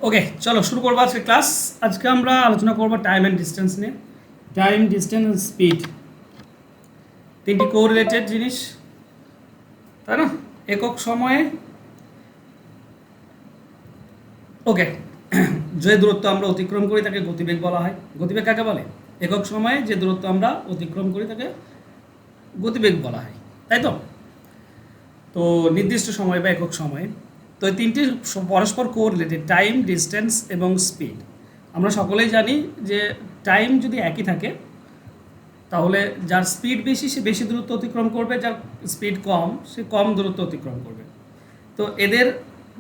ওকে, চলো শুরু করবো আজকে ক্লাস। আজকে আমরা আলোচনা করবো টাইম অ্যান্ড ডিস্টেন্স নিয়ে। টাইম, ডিস্টেন্স অ্যান্ড স্পিড তিনটি কোরিলেটেড জিনিস, তাই না? একক সময়ে ওকে যে দূরত্ব আমরা অতিক্রম করি তাকে গতিবেগ বলা হয়। গতিবেগ কাকে বলে? একক সময়ে যে দূরত্ব আমরা অতিক্রম করি তাকে গতিবেগ বলা হয়, তাই তো? তো নির্দিষ্ট সময় বা একক সময়ে, তো এই তিনটি পরস্পর কোরিলেটেড, টাইম, ডিস্টেন্স এবং স্পিড। আমরা সকলেই জানি যে টাইম যদি একই থাকে তাহলে যার স্পিড বেশি সে বেশি দূরত্ব অতিক্রম করবে, যার স্পিড কম সে কম দূরত্ব অতিক্রম করবে। তো এদের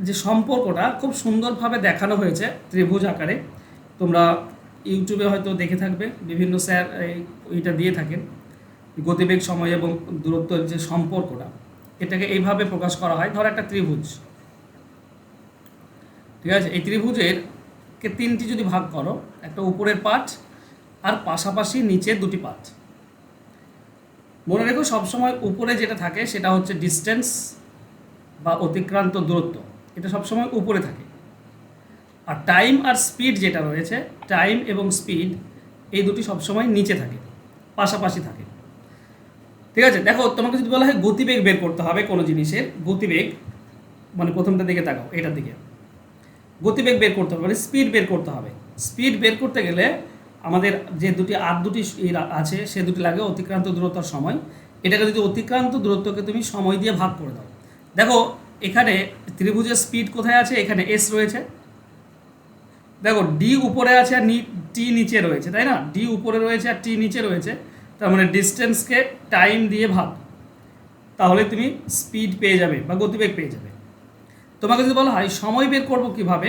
যে সম্পর্কটা খুব সুন্দরভাবে দেখানো হয়েছে ত্রিভুজ আকারে। তোমরা ইউটিউবে হয়তো দেখে থাকবে, বিভিন্ন স্যার এইটা দিয়ে থাকেন। গতিবেগ, সময় এবং দূরত্বের যে সম্পর্কটা, এটাকে এইভাবে প্রকাশ করা হয়। ধর একটা ত্রিভুজ, ঠিক আছে? এই ত্রিভুজের কে তিনটি যদি ভাগ করো, একটা উপরের পার্ট আর পাশাপাশি নিচের দুটি পার্ট। মনে রেখো সবসময় উপরে যেটা থাকে সেটা হচ্ছে ডিস্টেন্স বা অতিক্রান্ত দূরত্ব, এটা সবসময় উপরে থাকে। আর টাইম আর স্পিড যেটা রয়েছে, টাইম এবং স্পিড এই দুটি সবসময় নিচে থাকে, পাশাপাশি থাকে, ঠিক আছে? দেখো, তোমাকে যদি বলা হয় গতিবেগ বের করতে হবে কোনো জিনিসের, গতিবেগ মানে প্রথমটা দিকে তাকাও, এটার দিকে গতিবেগ বের করতে হবে মানে স্পিড বের করতে হবে। স্পিড বের করতে গেলে আমাদের যে দুটি আছে সে দুটি লাগে অতিক্রান্ত দূরত্ব আর সময়। এটাকে যদি অতিক্রান্ত দূরত্বকে তুমি সময় দিয়ে ভাগ করে দাও, দেখো এখানে ত্রিভুজের স্পিড কোথায় আছে? এখানে এস রয়েছে, দেখো ডি উপরে আছে আর টি নিচে রয়েছে, তাই না? ডি উপরে রয়েছে আর টি নিচে রয়েছে, তার মানে ডিস্টেন্সকে টাইম দিয়ে ভাগ, তাহলে তুমি স্পিড পেয়ে যাবে বা গতিবেগ পেয়ে যাবে। তোমাকে যদি বলা হয় সময় বের করবো কীভাবে,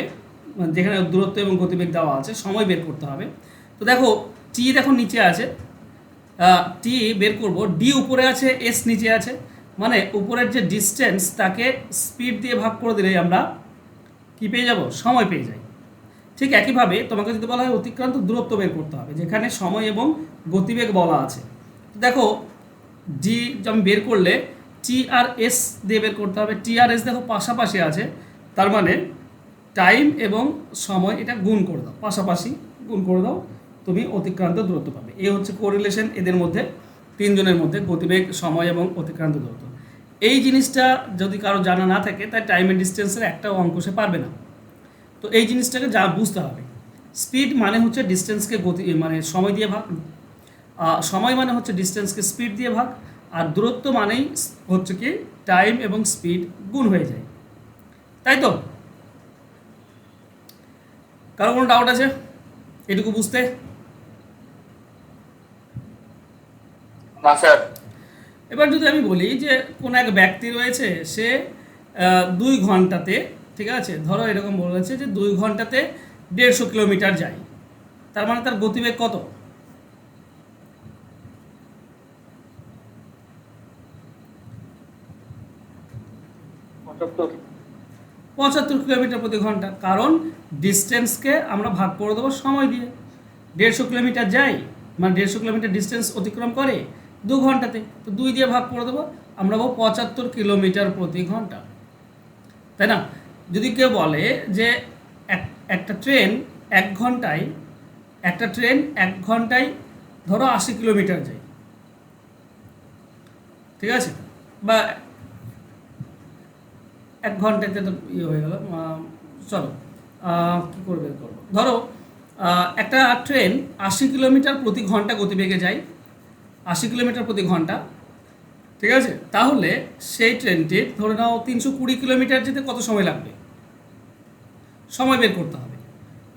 যেখানে দূরত্ব এবং গতিবেগ দেওয়া আছে, সময় বের করতে হবে। তো দেখো টি দেখো নিচে আছে, টি বের করব, ডি উপরে আছে, এস নিচে আছে, মানে উপরের যে ডিস্টেন্স তাকে স্পিড দিয়ে ভাগ করে দিলেই আমরা কি পেয়ে যাব? সময় পেয়ে যাই। ঠিক একইভাবে তোমাকে যদি বলা হয় অতিক্রান্ত দূরত্ব বের করতে হবে, যেখানে সময় এবং গতিবেগ বলা আছে। দেখো ডি আমি বের করলে টি আর এস দিয়ে বের করতে হবে। টি আর এস দেখো পাশাপাশি আছে, তার মানে টাইম এবং সময় এটা গুণ করে দাও, পাশাপাশি গুণ করে দাও, তুমি অতিক্রান্ত দূরত্ব পাবে। এই হচ্ছে কোরিলেশন এদের মধ্যে, তিনজনের মধ্যে, গতিবেগ, সময় এবং অতিক্রান্ত দূরত্ব। এই জিনিসটা যদি কারো জানা না থাকে তাই টাইম এন্ড ডিস্টেন্সের একটাও অঙ্ক সে পারবে না। তো এই জিনিসটাকে বুঝতে হবে। স্পিড মানে হচ্ছে ডিস্টেন্সকে মানে সময় দিয়ে ভাগ, সময় মানে হচ্ছে ডিস্টেন্সকে স্পিড দিয়ে ভাগ, আর দূরত্ব মানেই হচ্ছে কি টাইম এবং স্পিড গুণ হয়ে যায়, তাই তো? কারো কোনো ডাউট আছে এটুকু বুঝতে? না স্যার। এবার যদি আমি বলি যে কোনো এক ব্যক্তি রয়েছে, সে 2 ঘন্টাতে, ঠিক আছে, ধরো এরকম বলেছে যে 2 ঘন্টাতে 150 কিলোমিটার যায়, তার মানে তার গতিবেগ কত? 75 কিলোমিটার প্রতি ঘন্টা, কারণ ডিস্টেন্সকে আমরা ভাগ করে দেবো সময় দিয়ে। 150 কিলোমিটার যায় মানে 150 কিলোমিটার ডিস্টেন্স অতিক্রম করে 2 ঘন্টাতে, তো 2 দিয়ে ভাগ করে দেবো, আমরা পাবো 75 কিলোমিটার প্রতি ঘন্টা, তাই না? যদি কেউ বলে যে একটা ট্রেন 1 ঘন্টায়, ধরো 80 কিলোমিটার যায়, ঠিক আছে, বা 1 ঘন্টাতে তো ইয়ে হয়ে গেল, চলো কী করে বের করবো, ধরো একটা ট্রেন 80 কিলোমিটার প্রতি ঘন্টা গতিবেগে যায়, 80 কিলোমিটার প্রতি ঘন্টা, ঠিক আছে? তাহলে সেই ট্রেনটির ধরে নাও 320 কিলোমিটার যেতে কত সময় লাগবে? সময় বের করতে হবে।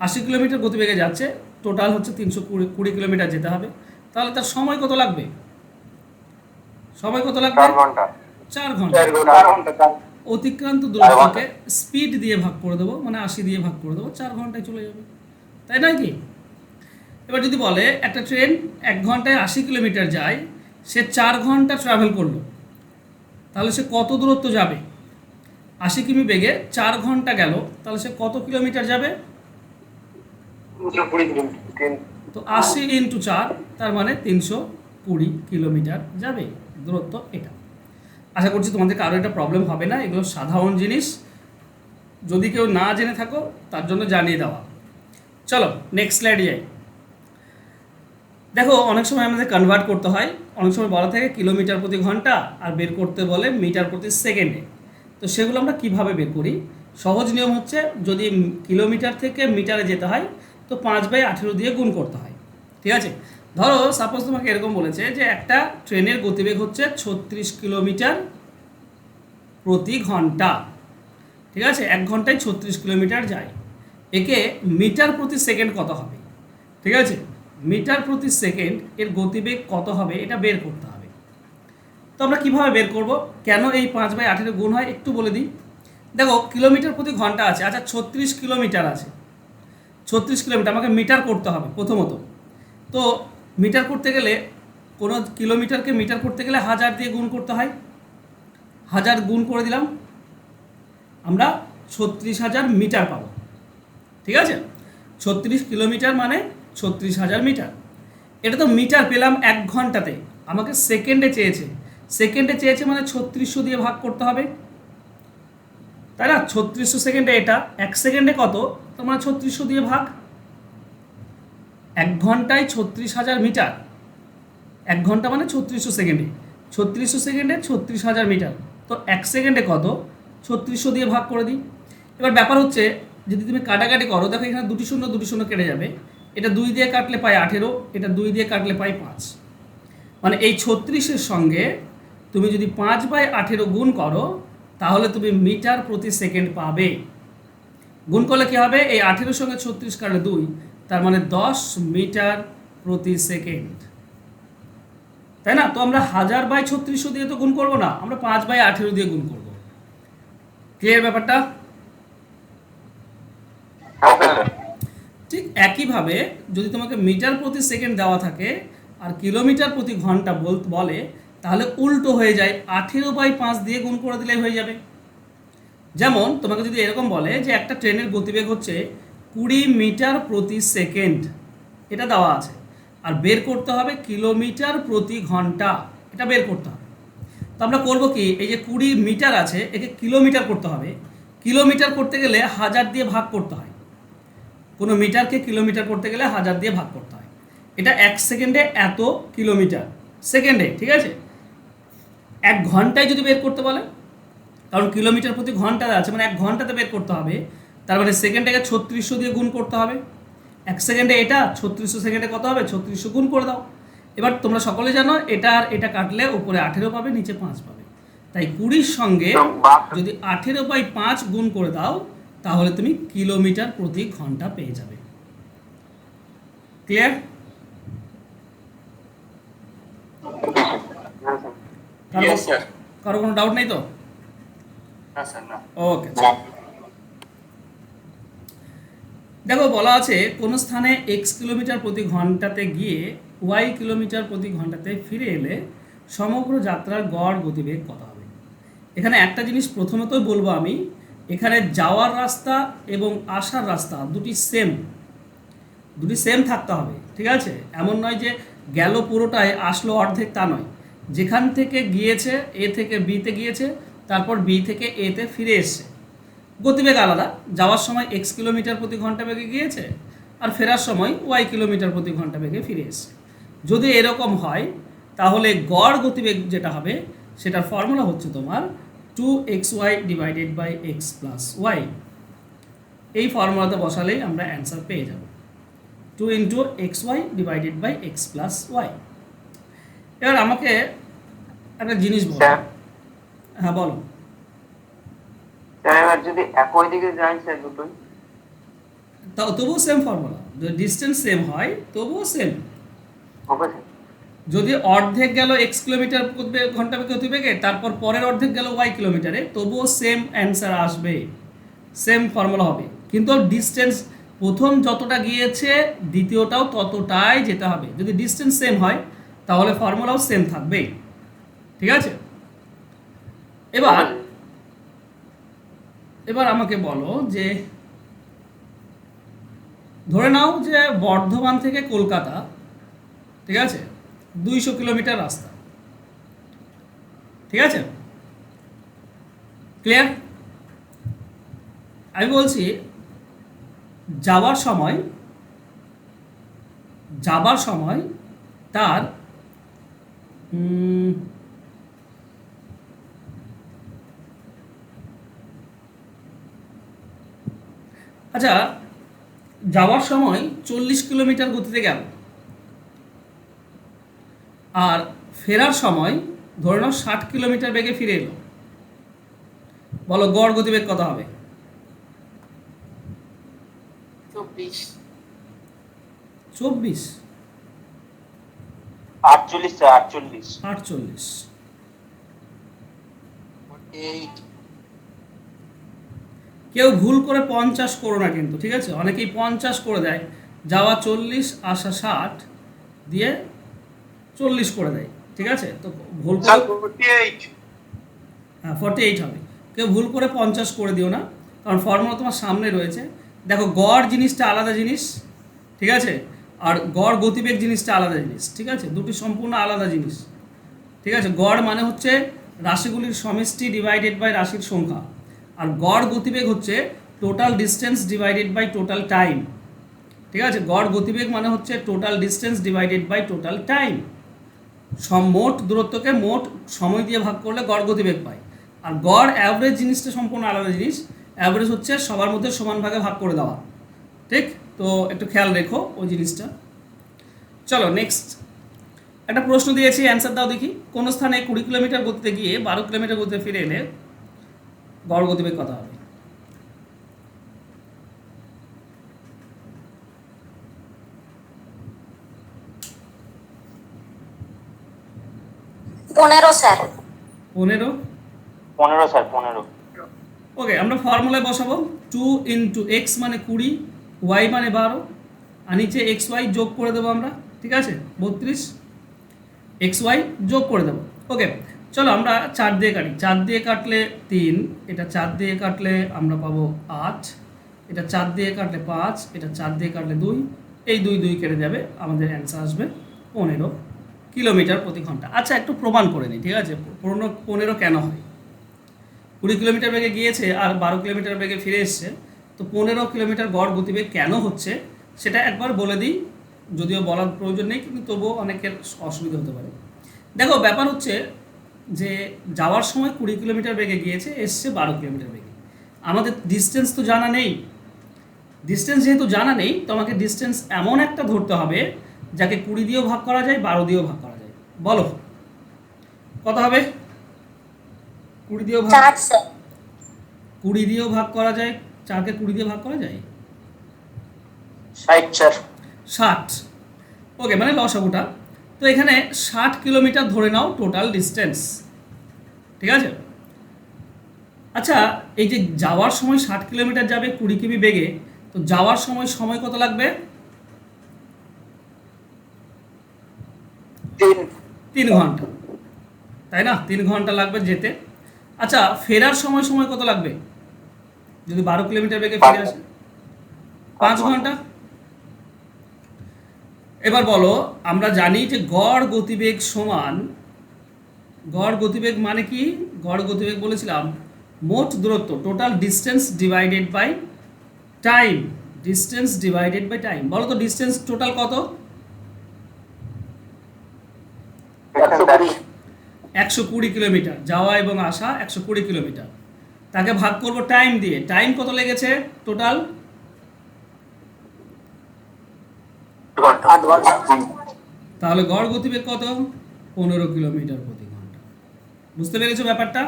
80 কিলোমিটার গতিবেগে যাচ্ছে, টোটাল হচ্ছে 320 কিলোমিটার যেতে হবে, তাহলে তার সময় কত লাগবে? 4 ঘন্টা। 4 ঘন্টা। 4 ঘন্টা। অতিক্রান্ত দূরত্বকে স্পিড দিয়ে ভাগ করে দেবো, মানে 80 দিয়ে ভাগ করে দেবো, 4 ঘন্টায় চলে যাবে, তাই নয় কি? এবার যদি বলে একটা ট্রেন 1 ঘন্টায় 80 কিলোমিটার যায়, সে 4 ঘন্টা ট্রাভেল করলো, তাহলে সে কত দূরত্ব যাবে? 80 কিমি বেগে 4 ঘন্টা গেল, তাহলে সে কত কিলোমিটার যাবে? 320 কিলোমিটার। তো 80 ইন্টু 4, তার মানে 320 কিলোমিটার যাবে দূরত্ব। এটা আশা করছি তোমাদের কারো এটা প্রবলেম হবে না, এগুলো সাধারণ জিনিস, যদি কেউ না জেনে থাকো তার জন্য জানিয়ে দেওয়া। চলো নেক্সট স্লাইডে যাই। দেখো অনেক সময় আমাদের কনভার্ট করতে হয়, অনেক সময় বলা থাকে কিলোমিটার প্রতি ঘন্টা, আর বের করতে বলে মিটার প্রতি সেকেন্ডে। তো সেগুলো আমরা কিভাবে বের করি? সহজ নিয়ম হচ্ছে, যদি কিলোমিটার থেকে মিটারে যেতে হয় তো 5/18 দিয়ে গুণ করতে হয়। ঠিক আছে, ধরো সাপোজ তোমাকে এরকম বলেছে যে একটা ট্রেনের গতিবেগ হচ্ছে 36 কিলোমিটার প্রতি ঘন্টা। ঠিক আছে, 1 ঘন্টায় 36 কিলোমিটার যায়। একে মিটার প্রতি সেকেন্ড কত হবে? ঠিক আছে, মিটার প্রতি সেকেন্ড এর গতিবেগ কত হবে এটা বের করতে হবে। তো আমরা কীভাবে বের করব? কেন এই 5/18 গুণ হয় একটু বলে দিই। দেখো কিলোমিটার প্রতি ঘন্টা আছে, আচ্ছা 36 কিলোমিটার আছে, 36 কিলোমিটার আমাকে মিটার করতে হবে প্রথমত। তো মিটার করতে গেলে, কোনো কিলোমিটারকে মিটার করতে গেলে 1000 দিয়ে গুণ করতে হয়। 1000 গুণ করে দিলাম, আমরা 36,000 মিটার পাবো। ঠিক আছে, 36 কিলোমিটার মানে 36,000 মিটার। এটা তো মিটার পেলাম 1 ঘন্টাতে, আমাকে সেকেন্ডে চেয়েছে। সেকেন্ডে চেয়েছে মানে 3600 দিয়ে ভাগ করতে হবে, তাই না? 3600 সেকেন্ডে এটা, 1 সেকেন্ডে কত? তোমার 3600 দিয়ে ভাগ। 1 ঘন্টায় 36,000 মিটার, 1 ঘন্টা মানে 3600 সেকেন্ডে, 3600 সেকেন্ডে 36,000 মিটার। তো 1 সেকেন্ডে কত? 3600 দিয়ে ভাগ করে দিই। এবার ব্যাপার হচ্ছে, যদি তুমি কাটাকাটি করো, দেখো এখানে 2 শূন্য 2 শূন্য কেটে যাবে। এটা 2 দিয়ে কাটলে পাই 18, এটা 2 দিয়ে কাটলে পাই 5। মানে এই 36-এর সঙ্গে তুমি যদি 5/18 গুণ করো তাহলে তুমি মিটার প্রতি সেকেন্ড পাবে। গুণ করলে কী হবে? এই 18-এর সঙ্গে 36 কাটলে 2, তার মানে 10 মিটার প্রতি সেকেন্ড, তাই না? তো আমরা 1000/3600 দিয়ে তো গুণ করবো না, আমরা 5/18 দিয়ে গুণ করবো। ক্লিয়ার ব্যাপারটা? ঠিক একইভাবে যদি তোমাকে মিটার প্রতি সেকেন্ড দেওয়া থাকে আর কিলোমিটার প্রতি ঘন্টা বলে, তাহলে উল্টো হয়ে যায়, 18/5 দিয়ে গুণ করে দিলে হয়ে যাবে। যেমন তোমাকে যদি এরকম বলে যে একটা ট্রেনের গতিবেগ হচ্ছে 20 মিটার প্রতি সেকেন্ড, এটা দেওয়া আছে, আর বের করতে হবে কিলোমিটার প্রতি ঘন্টা, এটা বের করতে হবে। তো আমরা করবো কি, এই যে 20 মিটার আছে একে কিলোমিটার করতে হবে। কিলোমিটার করতে গেলে 1000 দিয়ে ভাগ করতে হয়, কোনো মিটারকে কিলোমিটার করতে গেলে 1000 দিয়ে ভাগ করতে হয়। এটা 1 সেকেন্ডে এত কিলোমিটার সেকেন্ডে, ঠিক আছে? 1 ঘন্টায় যদি বের করতে বলে, কারণ কিলোমিটার প্রতি ঘন্টা আছে মানে 1 ঘন্টাতে বের করতে হবে, তার মানে সেকেন্ডটাকে 3600 দিয়ে গুণ করতে হবে। 1 সেকেন্ডে এটা, 3600 সেকেন্ডে কত হবে? 3600 গুণ করে দাও। এবার তোমরা সকলে জানো এটা আর এটা কাটলে উপরে 18 পাবে, নিচে 5 পাবে। তাই 20-র সঙ্গে যদি 18/5 গুণ করে দাও তাহলে তুমি কিলোমিটার প্রতি ঘন্টা পেয়ে যাবে। ক্লিয়ার? কারো কোনো ডাউট নেই তো? ওকে, দেখো বলা আছে কোন স্থানে x কিলোমিটার প্রতি ঘন্টাতে গিয়ে y কিলোমিটার প্রতি ঘন্টাতে ফিরে এলে সমগ্র যাত্রার গড় গতিবেগ কত হবে। এখানে একটা জিনিস প্রথমতই বলবো আমি, এখানে যাওয়ার রাস্তা এবং আসার রাস্তা দুটি সেম থাকতে হবে। ঠিক আছে, এমন নয় যে গেল পুরোটাই আসলো অর্ধেক, তা নয়। যেখান থেকে গিয়েছে, এ থেকে বিতে গিয়েছে, তারপর বি থেকে এতে ফিরে এসছে, গতিবেগ আলাদা। যাওয়ার সময় x কিলোমিটার প্রতি ঘন্টা বেগে গিয়েছে আর ফেরার সময় y কিলোমিটার প্রতি ঘন্টা বেগে ফিরে এসছে। যদি এরকম হয় তাহলে গড় গতিবেগ যেটা হবে সেটার ফর্মুলা হচ্ছে তোমার 2xy divided by x plus Y. এই ফর্মুলাতে বসালেই আমরা অ্যান্সার পেয়ে যাব, 2 into xy divided by x plus Y. এবার আমাকে একটা জিনিস বলো। হ্যাঁ বলো। এবার যদি একই দিকে যাই স্যার দুটোই, তবুও সেম ফর্মুলা, যদি ডিস্টেন্স সেম হয় তবুও সেম। হবে স্যার? যদি অর্ধেক গেল x কিলোমিটার ঘন্টা গতিবেগে, তারপর পরের অর্ধেক গেল y কিলোমিটারে, তবুও সেম অ্যান্সার আসবে, সেম ফর্মুলা হবে। কিন্তু ডিস্টেন্স প্রথম যতটা গিয়েছে দ্বিতীয়টাও ততটাই যেতে হবে। যদি ডিস্টেন্স সেম হয় তাহলে ফর্মুলাও সেম থাকবে। ঠিক আছে, এবার আমাকে বলো যে ধরে নাও যে বর্ধমান থেকে কলকাতা, ঠিক আছে, 200 কিলোমিটার রাস্তা। ঠিক আছে, ক্লিয়ার? আমি বলছি যাওয়ার সময় তার আচ্ছা, যাওয়ার সময় 40 কিলোমিটার গতিতে গেল, আর ফেরার সময় ধরে নাও 60 কিলোমিটার বেগে ফিরে এলো, বলো গড় গতিবেগ কত হবে? 24 24 48 স্যার 48 48 48 কেউ ভুল করে 50 করো না কিন্তু, ঠিক আছে? অনেকেই 50 করে দেয়, যাওয়া 40 আসা 60 দিয়ে 40 করে দেয়, ঠিক আছে? তো ভুল করে 48 হ্যাঁ 48 হবে। কেউ ভুল করে 50 করে দিও না, কারণ ফর্মুলা তোমার সামনে রয়েছে। দেখো গড় জিনিসটা আলাদা জিনিস, ঠিক আছে? আর গড় গতিবেগ জিনিসটা আলাদা জিনিস, ঠিক আছে? দুটি সম্পূর্ণ আলাদা জিনিস, ঠিক আছে? গড় মানে হচ্ছে রাশিগুলির সমষ্টি ডিভাইডেড বাই রাশির সংখ্যা, আর গড় গতিবেগ হচ্ছে total distance divided by total time, ঠিক আছে? গড় গতিবেগ মানে হচ্ছে total distance divided by total time. মোট দূরত্বকে মোট সময় দিয়ে ভাগ করলে গড় গতিবেগ পাই। আর গড় অ্যাভারেজ জিনিসটা সম্পূর্ণ আলাদা জিনিস। অ্যাভারেজ হচ্ছে সবার মধ্যে সমান ভাগে ভাগ করে দেওয়া, ঠিক? তো একটু খেয়াল রেখো ওই জিনিসটা। চলো নেক্সট একটা প্রশ্ন দিয়েছি, অ্যান্সার দাও দেখি। কোন স্থানে 20 কিলোমিটার গতিতে গিয়ে 12 কিলোমিটার গতিতে ফিরে এলে গড় গতিবেগ কত হবে? পনেরো স্যার। 15। 15 স্যার 15 ওকে, আমরা ফর্মুলায় বসাবো 2 ইন্টু এক্স মানে 20, ওয়াই মানে 12, আর নিচে এক্স ওয়াই যোগ করে দেবো আমরা, ঠিক আছে? 32 এক্স ওয়াই যোগ করে দেবো। ওকে, চলো আমরা 4 দিয়ে কাটি। 4 দিয়ে কাটলে 3, এটা 4 দিয়ে কাটলে আমরা পাবো 8, এটা 4 দিয়ে কাটলে 5, এটা 4 দিয়ে কাটলে 2, এই 2 2 কেটে যাবে, আমাদের অ্যান্সার আসবে 15 কিলোমিটার প্রতি ঘন্টা। আচ্ছা, একটু প্রমাণ করে নিই, ঠিক আছে? 15 কেন হয়? 20 কিলোমিটার বেগে গিয়েছে আর 12 কিলোমিটার বেগে ফিরে এসছে, তো 15 কিলোমিটার গড় গতিবেগ কেন হচ্ছে সেটা একবার বলে দিই, যদিও বলার প্রয়োজন নেই, কিন্তু তবুও অনেকের অসুবিধা হতে পারে। দেখো ব্যাপার হচ্ছে যে যাওয়ার সময় 20 কিলোমিটার বেগে গিয়েছে, এসছে 12 কিলোমিটার বেগে। আমাদের ডিস্টেন্স তো জানা নেই। ডিস্টেন্স যেহেতু জানা নেই, তো আমাকে ডিস্টেন্স এমন একটা ধরতে হবে যাকে 20 দিয়েও ভাগ করা যায়, 12 দিয়েও ভাগ করা যায়। বলো কত হবে? 20 দিয়েও ভাগ 4 স্যার। 20 দিয়েও ভাগ করা যায়, 4কে 20 দিয়ে ভাগ করা যায় 60 স্যার 60। ওকে, মানে লসাগুটা। তো এখানে 60 কিলোমিটার ধরে নাও টোটাল ডিস্টেন্স, ঠিক আছে? আচ্ছা, এই যে যাওয়ার সময় 60 কিলোমিটার যাবে 20 কিমি বেগে, তো যাওয়ার সময় সময় কত লাগবে? 3 ঘন্টা, তাই না? 3 ঘন্টা লাগবে যেতে। আচ্ছা, ফেরার সময় সময় কত লাগবে যদি 12 কিলোমিটার বেগে ফিরে আসে? 5 ঘন্টা। এবার বলো, আমরা জানি যে গড় গতিবেগ সমান, গড় গতিবেগ মানে কি? গড় গতিবেগ বলেছিলাম মোট দূরত্ব, total distance divided by time. Distance divided by time. বলো তো ডিস্টেন্স টোটাল কত? 120 কিলোমিটার। যাওয়া এবং আসা 120 কিলোমিটার, তাকে ভাগ করব টাইম দিয়ে। টাইম কত লেগেছে টোটাল? 8 ঘন্টা তাহলে গড় গতিবেগ কত? 15 কিলোমিটার প্রতি ঘন্টা। বুঝতে পেরেছো ব্যাপারটা?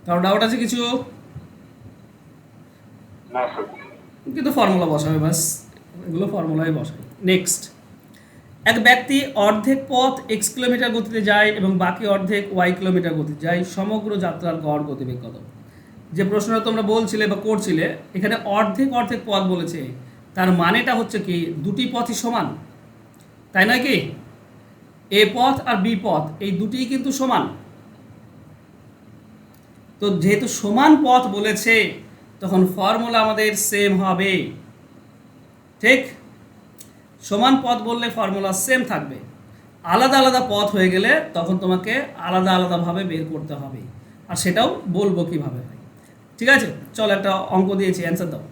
কারো ডাউট আছে কিছু? না স্যার কিন্তু ফর্মুলা বসাবে, বাস এগুলো ফর্মুলাই বসাবে। নেক্সট, এক ব্যক্তি অর্ধেক পথ এক্স কিলোমিটার গতিতে যায় এবং বাকি অর্ধেক ওয়াই কিলোমিটার গতিতে যায়, সমগ্র যাত্রার গড় গতিবেগ কত? যে প্রশ্নটা তোমরা বলছিলে বা করছিলে, এখানে অর্ধেক অর্ধেক পথ বলেছে, তার মানেটা হচ্ছে কি দুটি পথই সমান, তাই নয় কি? এ পথ আর বি পথ এই দুটিই কিন্তু সমান। তো যেহেতু সমান পথ বলেছে, তখন ফর্মুলা আমাদের সেম হবে, ঠিক? সমান পথ বললে ফর্মুলা সেম থাকবে। আলাদা আলাদা পথ হয়ে গেলে তখন তোমাকে আলাদা আলাদাভাবে বের করতে হবে, আর সেটাও বলবো কিভাবে হয়। ঠিক আছে, চলো একটা অঙ্ক দিয়েছি, অ্যান্সার দাও।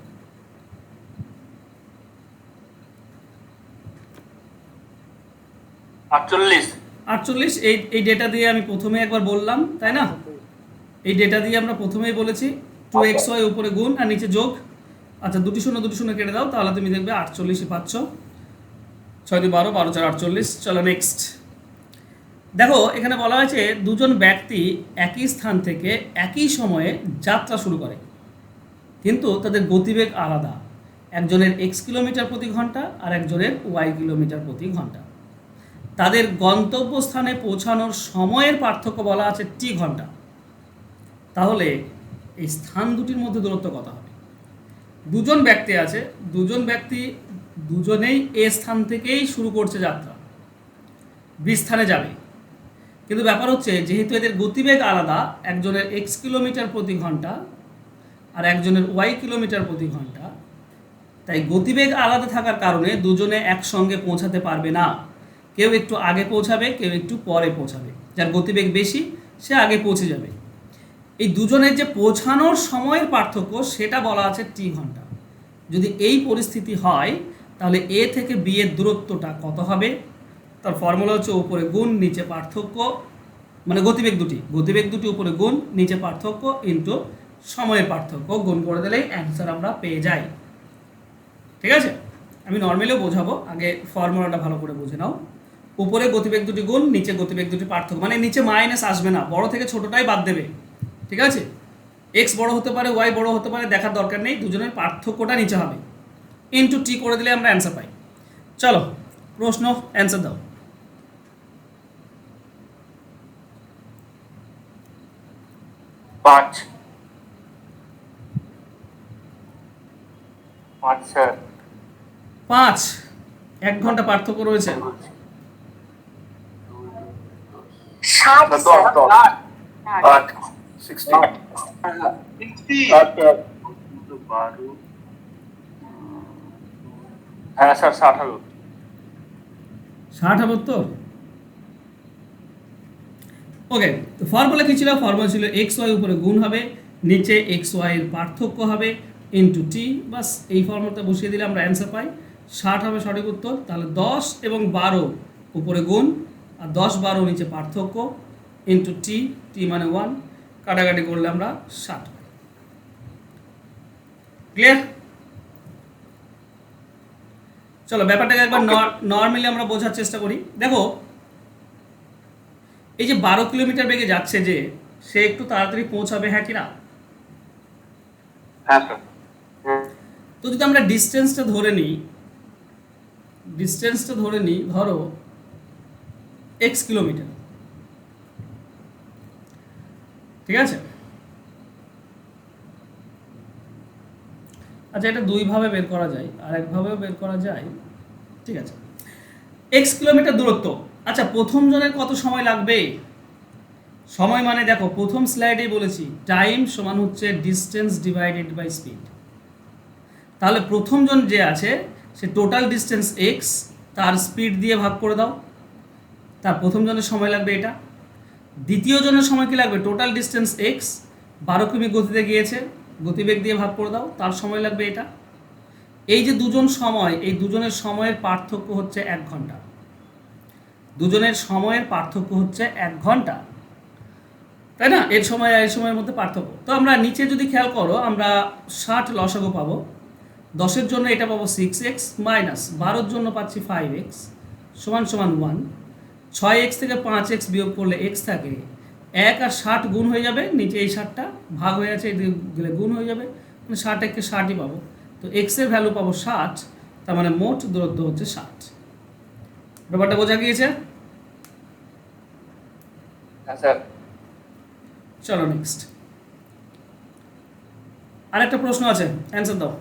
48 48। এই ডেটা দিয়ে আমি প্রথমে একবার বললাম, তাই না? এই ডেটা দিয়ে আমরা প্রথমেই বলেছি 2xy উপরে গুণ আর নিচে যোগ। আচ্ছা, দুটি শূন্য কেটে দাও, তাহলে তুমি দেখবে 48ই পাচ্ছ। 6 2 12, 12 4 48। চলো নেক্সট। দেখো এখানে বলা হয়েছে দুজন ব্যক্তি একই স্থান থেকে একই সময়ে যাত্রা শুরু করে, কিন্তু তাদের গতিবেগ আলাদা। একজনের x কিলোমিটার প্রতি ঘন্টা আর একজনের y কিলোমিটার প্রতি ঘন্টা। তাদের গন্তব্যস্থানে পৌঁছানোর সময়ের পার্থক্য বলা আছে t ঘন্টা। তাহলে এই স্থান দুটির মধ্যে দূরত্ব কত হবে? দুজন ব্যক্তি আছে, দুজনেই এ স্থান থেকেই শুরু করছে যাত্রা, বি স্থানে যাবে। কিন্তু ব্যাপার হচ্ছে যেহেতু এদের গতিবেগ আলাদা, একজনের x কিলোমিটার প্রতি ঘন্টা আর একজনের y কিলোমিটার প্রতি ঘন্টা, তাই গতিবেগ আলাদা থাকার কারণে দুজনে একসঙ্গে পৌঁছাতে পারবে না। কেউ একটু আগে পৌঁছাবে, কেউ একটু পরে পৌঁছাবে। যার গতিবেগ বেশি সে আগে পৌঁছে যাবে। এই দুজনের যে পৌঁছানোর সময়ের পার্থক্য সেটা বলা আছে টি ঘন্টা। যদি এই পরিস্থিতি হয় তাহলে এ থেকে বি এর দূরত্বটা কত হবে? তার ফর্মুলা হচ্ছে উপরে গুণ নিচে পার্থক্য, মানে গতিবেগ দুটি উপরে গুণ নিচে পার্থক্য ইন্টু সময়ের পার্থক্য, গুণ করে দিলেই অ্যান্সার আমরা পেয়ে যাই। ঠিক আছে, আমি নর্মালিও বোঝাবো, আগে ফর্মুলাটা ভালো করে বুঝে নাও। উপরে গতিবেগ দুটি গুণ, নিচে গতিবেগ দুটি পার্থক্য, মানে নিচে মাইনাস আসবে না, বড় থেকে ছোটটাই বাদ দেবে। ঠিক আছে, এক্স বড় হতে পারে, ওয়াই বড় হতে পারে, দেখার দরকার নেই, দুজনের পার্থক্যটা নিচে হবে। ইন্টু টি করে দিলে আমরা অ্যান্সার পাই। চলো প্রশ্ন, অ্যান্সার দাও। 5 5 স্যার। 5। 1 ঘন্টা পার্থক্য রয়েছে। 60 10 স্যার। 8 60 হ্যাঁ স্যার 60 হবে। 60 হবে তো? ওকে, তো ফর্মুলা কি ছিল? ফর্মুলা ছিল এক্স ওয়াই উপরে গুণ হবে, নিচে এক্স ওয়াই এর পার্থক্য হবে ইন্টু টি। বাস এই ফর্মুলাটা বসিয়ে দিলে আমরা অ্যান্সার পাই 60 হবে সঠিক উত্তর। তাহলে 10 এবং 12 উপরে গুণ আর 10 12 নিচে পার্থক্য ইন্টু টি, টি মানে 1, কাটাকাটি করলে আমরা 60 পাই। ক্লিয়ার? চলো ব্যাপারটাকে একবার নর্মালি আমরা বোঝার চেষ্টা করি। দেখো এই যে 12 কিলোমিটার বেগে যাচ্ছে, যে সে একটু তাড়াতাড়ি পৌঁছাবে, হ্যাঁ কি না? হ্যাঁ স্যার। তো যদি আমরা ডিস্টেন্সটা ধরে নিই, ধরো x কিলোমিটার। ঠিক আছে, আচ্ছা এটা দুইভাবে বের করা যায়, আর একভাবেও বের করা যায়। ঠিক আছে, x কিলোমিটার দূরত্ব। আচ্ছা প্রথম জনের কত সময় লাগবে? সময় মানে দেখো প্রথম স্লাইডেই বলেছি টাইম সমান হচ্ছে ডিস্টেন্স ডিভাইডেড বাই স্পিড। তাহলে প্রথম জন যে আছে সে টোটাল ডিস্টেন্স x তার স্পিড দিয়ে ভাগ করে দাও, তার প্রথম জনের সময় লাগবে এটা। দ্বিতীয় জনের সময় কি লাগবে? টোটাল ডিস্টেন্স x 12 কিমি গতিতে গিয়েছে, গতিবেগ দিয়ে ভাগ করে দাও, তার সময় লাগবে এটা। এই যে দুজন সময়, এই দুজনের সময়ের পার্থক্য হচ্ছে 1 ঘন্টা। দুজনের সময়ের পার্থক্য হচ্ছে 1 ঘন্টা, তাই না? এর সময় আর এর সময়ের মধ্যে পার্থক্য। তো আমরা নিচে যদি খেয়াল করো, আমরা 60 লসাগু পাবো। 10-এর জন্য এটা পাবো 6x মাইনাস 12-এর জন্য পাচ্ছি 5x সমান সমান 1। 6x থেকে 5x বিয়োগ করলে x থাকে 1 আর 60 গুণ হয়ে যাবে, নিচে এই 60টা ভাগ হয়ে আছে, এদিকে গেলে গুণ হয়ে যাবে, মানে 60 কে 60ই পাবো। তো x এর ভ্যালু পাবো 60, তার মানে মোট দূরত্ব হচ্ছে 60। ব্যাপারটা বোঝা গিয়েছে? হ্যাঁ স্যার। চলো নেক্সট, আরেকটা প্রশ্ন আছে, অ্যান্সার দাও।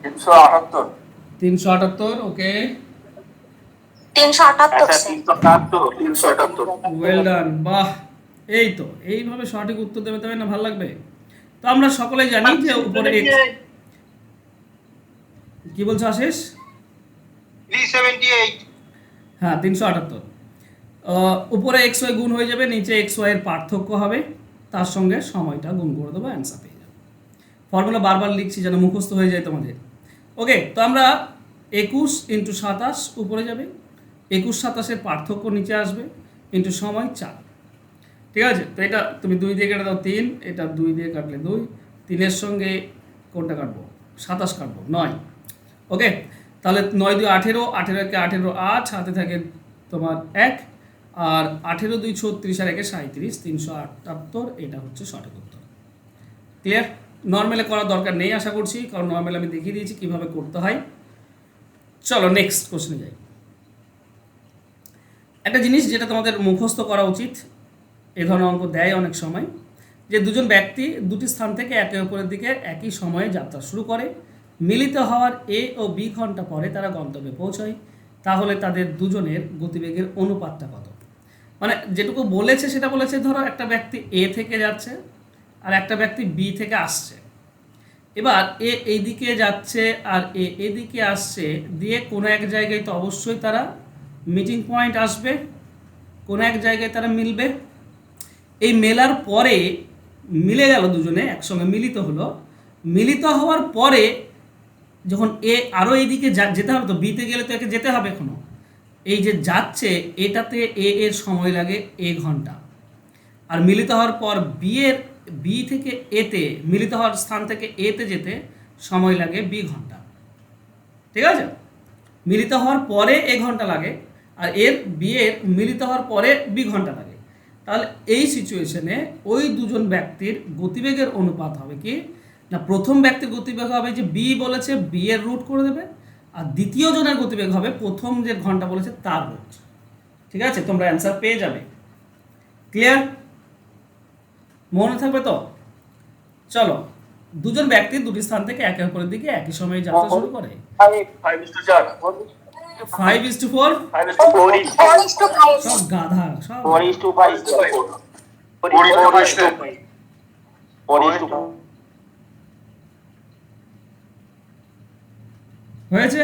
378 378, ওকে, 378 স্যার 378 ওয়েল ডান, বাহ। এই তো এইভাবে সঠিক উত্তর দেবে তবে না ভালো লাগবে। তো আমরা সকলেই জানি যে উপরে x, কি বলছো আশিস? 378 হ্যাঁ 378, উপরে এক্স ওয়াই গুণ হয়ে যাবে, নিচে এক্স ওয়াই এর পার্থক্য হবে, তার সঙ্গে সময়টা গুণ করে দেবো, অ্যান্সার পেয়ে যাবে। ফর্মুলা বারবার লিখছি যেন মুখস্থ হয়ে যায় তোমাদের। ওকে, তো আমরা 21 × 27 উপরে যাবে, 21 27-এর পার্থক্য নিচে আসবে, ইন্টু সময় 4। ঠিক আছে, তো এটা তুমি 2 দিয়ে কেটে দাও 3, এটা 2 দিয়ে কাটলে 2, 3-এর সঙ্গে কোনটা কাটবো? 27 কাটবো, 9। ওকে, তাহলে 9 2 18, 18 18 8, হাতে থাকে তোমার 1, আর 18 2 36 আর 1 37, 378, এটা হচ্ছে সঠিক উত্তর। ক্লিয়ার? নর্মালে করার দরকার নেই আশা করছি, কারণ নর্মালে আমি দেখিয়ে দিয়েছি কীভাবে করতে হয়। চলো নেক্সট কোশ্চেনে যাই। একটা জিনিস যেটা তোমাদের মুখস্থ করা উচিত, এ ধরনের অঙ্ক দেয় অনেক সময়, যে দুজন ব্যক্তি দুটি স্থান থেকে একে অপরের দিকে একই সময়ে যাত্রা শুরু করে, মিলিত হওয়ার এ ও বি ঘন্টা পরে তারা গন্তব্যে পৌঁছায়, তাহলে তাদের দুজনের গতিবেগের অনুপাতটা কত? মানে যেটুকু বলেছে সেটা বলেছে, ধরো একটা ব্যক্তি এ থেকে যাচ্ছে আর একটা ব্যক্তি বি থেকে আসছে। এবার এ এইদিকে যাচ্ছে আর এ এদিকে আসছে, দিয়ে কোনো এক জায়গায় তো অবশ্যই তারা মিটিং পয়েন্ট আসবে, কোনো এক জায়গায় তারা মিলবে। এই মেলার পরে মিলে গেল, দুজনে একসঙ্গে মিলিত হলো, মিলিত হওয়ার পরে যখন এ আরও এইদিকে যেতে হবে, তো বিতে গেলে তো একে যেতে হবে এখনো, এই যে যাচ্ছে এটাতে এ এর সময় লাগে এ ঘন্টা, আর মিলিত হওয়ার পর বি থেকে এতে, মিলিত হওয়ার স্থান থেকে এতে যেতে সময় লাগে বি ঘন্টা। ঠিক আছে, মিলিত হওয়ার পরে এ ঘন্টা লাগে, আর বি এর মিলিত হওয়ার পরে বি ঘন্টা লাগে। তাহলে এই সিচুয়েশনে ওই দুজন ব্যক্তির গতিবেগের অনুপাত হবে কি না, প্রথম ব্যক্তির গতিবেগ হবে যে বি বলেছে বি এর রুট করে দেবে, আর দ্বিতীয় জনের গতিবেগ হবে প্রথম যে ঘন্টা বলেছে তার রুট। ঠিক আছে, তোমরা অ্যান্সার পেয়ে যাবে। ক্লিয়ার? মনে থাকবে তো? চলো, দুজন ব্যক্তি দুটি স্থান থেকে একে অপরের দিকে একই সময়ে যাত্রা শুরু করে। 5:4 5:4, 5:4 সব গাধা, সব 4:5 4:5 হয়েছে।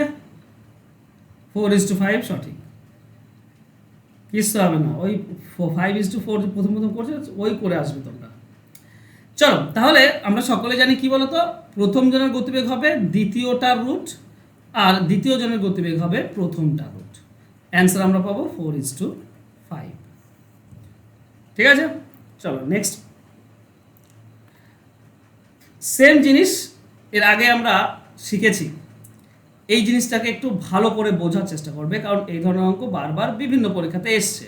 4:5 সঠিক, কিচ্ছু হবে না, ওই 5:4 প্রথম প্রথম করছে ওই করে আসবে তোমরা। চলো, তাহলে আমরা সকলে জানি কি বলতো, প্রথম জনের গতিবেগ হবে দ্বিতীয়টার রুট, আর দ্বিতীয় জনের গতিবেগ হবে প্রথমটার রুট। অ্যান্সার আমরা পাবো 4:5। ঠিক আছে, চলো নেক্সট। সেম জিনিস এর আগে আমরা শিখেছি, এই জিনিসটাকে একটু ভালো করে বোঝার চেষ্টা করবে, কারণ এই ধরনের অঙ্ক বারবার বিভিন্ন পরীক্ষাতে এসছে।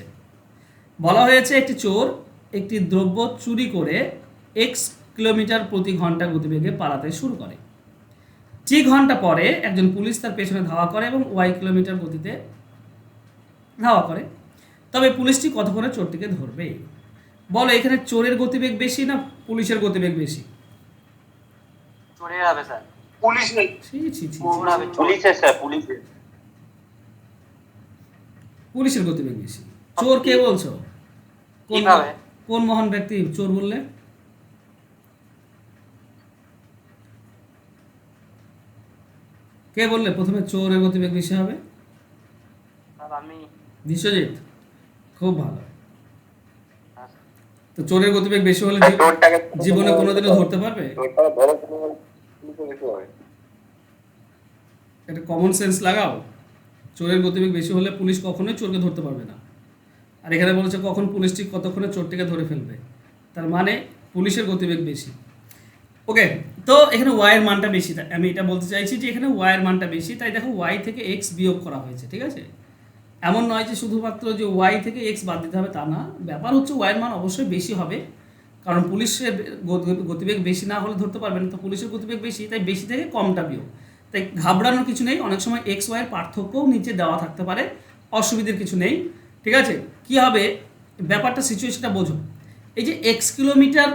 বলা হয়েছে একটি চোর একটি দ্রব্য চুরি করে এক্স কিলোমিটার প্রতি ঘন্টা গতিবেগে পালাতে শুরু করে। টি ঘন্টা পরে একজন পুলিশ তার পেছনে ধাওয়া করে এবং ওয়াই কিলোমিটার গতিতে ধাওয়া করে, তবে পুলিশটি কতক্ষণে চোরটিকে ধরবে? বলো, এখানে চোরের গতিবেগ বেশি না পুলিশের গতিবেগ বেশি? চোরের হবে স্যার। পুলিশ নেই, ছি ছি ছি, চোর হবে, চোর। পুলিশের স্যার পুলিশের পুলিশের গতিবেগ বেশি। চোর কে বলছো? কিভাবে? কোন মহান ব্যক্তি চোর বললে? কে বললে প্রথমে চোরের গতিবেগ বেশি হবে? স্যার আমি। বিশ্বজিৎ, খুব ভালো। তো চোরের গতিবেগ বেশি হলে জীবনে কোনোদিনও ধরতে পারবে? এটা কমন সেন্স লাগাও। চোরের গতিবেগ বেশি হলে পুলিশ কখনোই চোরকে ধরতে পারবে না। আর এখানে বলেছে কখন পুলিশটি কতক্ষণে চোরটিকে ধরে ফেলবে, তার মানে পুলিশের গতিবেগ বেশি। ওকে, তো এখানে ওয়াইয়ের মানটা বেশি, আমি এটা বলতে চাইছি যে এখানে ওয়াইয়ের মানটা বেশি, তাই দেখো ওয়াই থেকে এক্স বিয়োগ করা হয়েছে। ঠিক আছে, এমন নয় যে শুধুমাত্র যে ওয়াই থেকে এক্স বাদ দিতে হবে তা না, ব্যাপার হচ্ছে ওয়াইয়ের মান অবশ্যই বেশি হবে, কারণ পুলিশের গতিবেগ বেশি না হলে ধরতে পারবে না, তো পুলিশের গতিবেগ বেশি, তাই বেশি থেকে কমটা বিয়োগ। তাই ঘাবড়ানোর কিছু নেই, অনেক সময় এক্স ওয়াইয়ের পার্থক্যও নিচে দেওয়া থাকতে পারে, অসুবিধার কিছু নেই। ঠিক আছে, কি হবে ব্যাপারটা, সিচুয়েশনটা বোঝো। এই যে এক্স কিলোমিটার